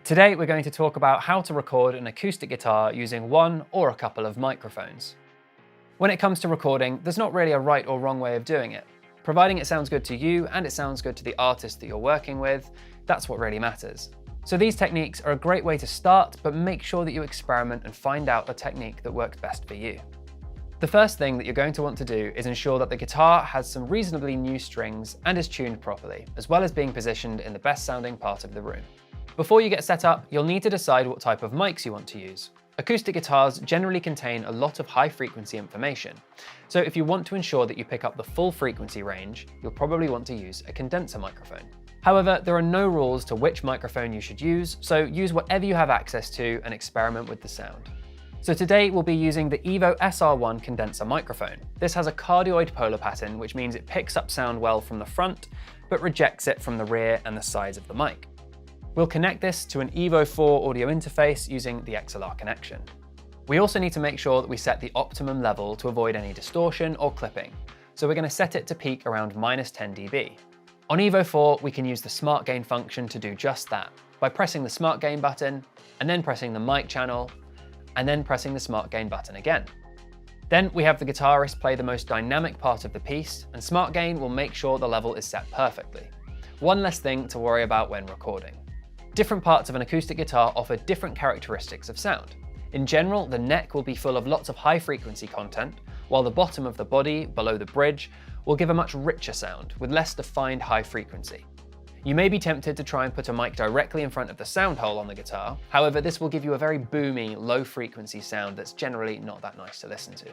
Today we're going to talk about how to record an acoustic guitar using one or a couple of microphones. When it comes to recording, there's not really a right or wrong way of doing it. Providing it sounds good to you and it sounds good to the artist that you're working with, that's what really matters. So these techniques are a great way to start, but make sure that you experiment and find out a technique that works best for you. The first thing that you're going to want to do is ensure that the guitar has some reasonably new strings and is tuned properly, as well as being positioned in the best sounding part of the room. Before you get set up, you'll need to decide what type of mics you want to use. Acoustic guitars generally contain a lot of high frequency information, so if you want to ensure that you pick up the full frequency range, you'll probably want to use a condenser microphone. However, there are no rules to which microphone you should use, so use whatever you have access to and experiment with the sound. So today we'll be using the Evo SR1 condenser microphone. This has a cardioid polar pattern, which means it picks up sound well from the front, but rejects it from the rear and the sides of the mic. We'll connect this to an Evo 4 audio interface using the XLR connection. We also need to make sure that we set the optimum level to avoid any distortion or clipping, so we're going to set it to peak around -10 dB. On Evo 4, we can use the Smart Gain function to do just that, by pressing the Smart Gain button, and then pressing the mic channel, and then pressing the Smart Gain button again. Then we have the guitarist play the most dynamic part of the piece, and Smart Gain will make sure the level is set perfectly. One less thing to worry about when recording. Different parts of an acoustic guitar offer different characteristics of sound. In general, the neck will be full of lots of high frequency content, while the bottom of the body, below the bridge, will give a much richer sound with less defined high frequency. You may be tempted to try and put a mic directly in front of the sound hole on the guitar. However, this will give you a very boomy, low frequency sound that's generally not that nice to listen to.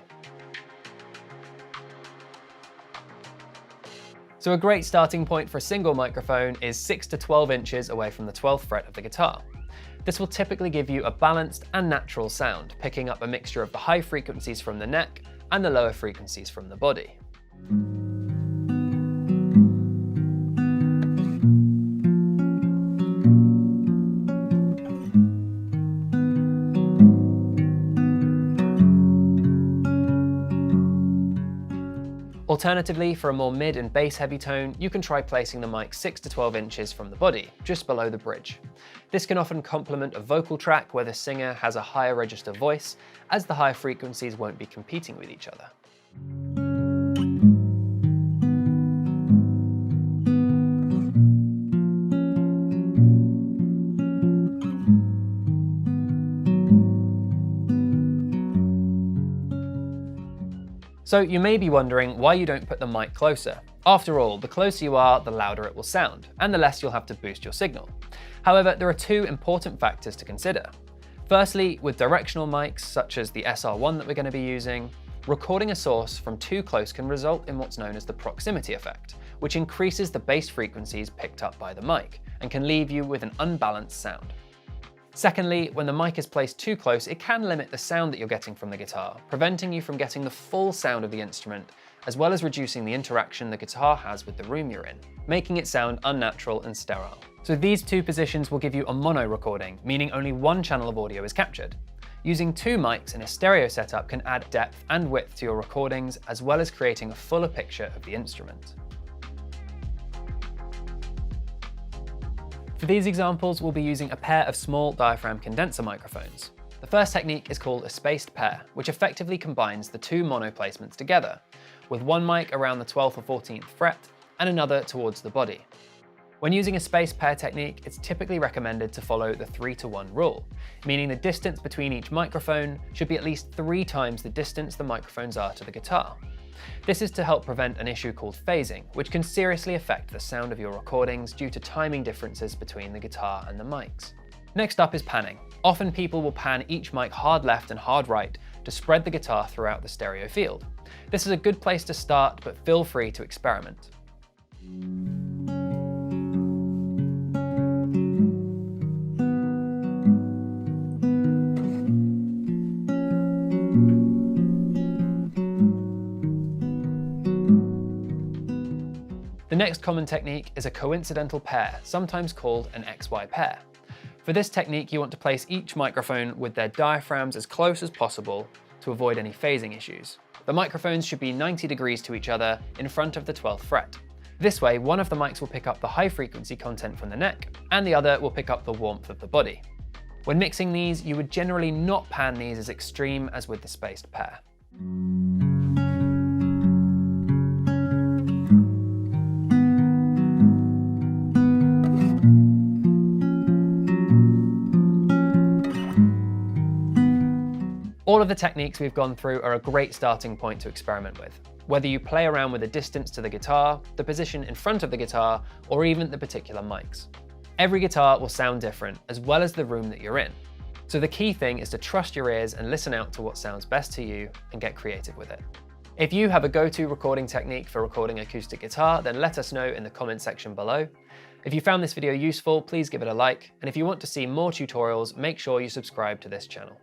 So a great starting point for a single microphone is 6 to 12 inches away from the 12th fret of the guitar. This will typically give you a balanced and natural sound, picking up a mixture of the high frequencies from the neck and the lower frequencies from the body. Alternatively, for a more mid and bass heavy tone, you can try placing the mic 6 to 12 inches from the body, just below the bridge. This can often complement a vocal track where the singer has a higher register voice, as the higher frequencies won't be competing with each other. So you may be wondering why you don't put the mic closer. After all, the closer you are, the louder it will sound, and the less you'll have to boost your signal. However, there are two important factors to consider. Firstly, with directional mics, such as the SR1 that we're going to be using, recording a source from too close can result in what's known as the proximity effect, which increases the bass frequencies picked up by the mic, and can leave you with an unbalanced sound. Secondly, when the mic is placed too close, it can limit the sound that you're getting from the guitar, preventing you from getting the full sound of the instrument, as well as reducing the interaction the guitar has with the room you're in, making it sound unnatural and sterile. So these two positions will give you a mono recording, meaning only one channel of audio is captured. Using two mics in a stereo setup can add depth and width to your recordings, as well as creating a fuller picture of the instrument. For these examples, we'll be using a pair of small diaphragm condenser microphones. The first technique is called a spaced pair, which effectively combines the two mono placements together, with one mic around the 12th or 14th fret and another towards the body. When using a spaced pair technique, it's typically recommended to follow the 3-to-1 rule, meaning the distance between each microphone should be at least 3 times the distance the microphones are to the guitar. This is to help prevent an issue called phasing, which can seriously affect the sound of your recordings due to timing differences between the guitar and the mics. Next up is panning. Often people will pan each mic hard left and hard right to spread the guitar throughout the stereo field. This is a good place to start, but feel free to experiment. The next common technique is a coincidental pair, sometimes called an XY pair. For this technique, you want to place each microphone with their diaphragms as close as possible to avoid any phasing issues. The microphones should be 90 degrees to each other in front of the 12th fret. This way, one of the mics will pick up the high frequency content from the neck, and the other will pick up the warmth of the body. When mixing these, you would generally not pan these as extreme as with the spaced pair. All of the techniques we've gone through are a great starting point to experiment with, whether you play around with the distance to the guitar, the position in front of the guitar, or even the particular mics. Every guitar will sound different, as well as the room that you're in. So the key thing is to trust your ears and listen out to what sounds best to you and get creative with it. If you have a go-to recording technique for recording acoustic guitar, then let us know in the comment section below. If you found this video useful, please give it a like, and if you want to see more tutorials, make sure you subscribe to this channel.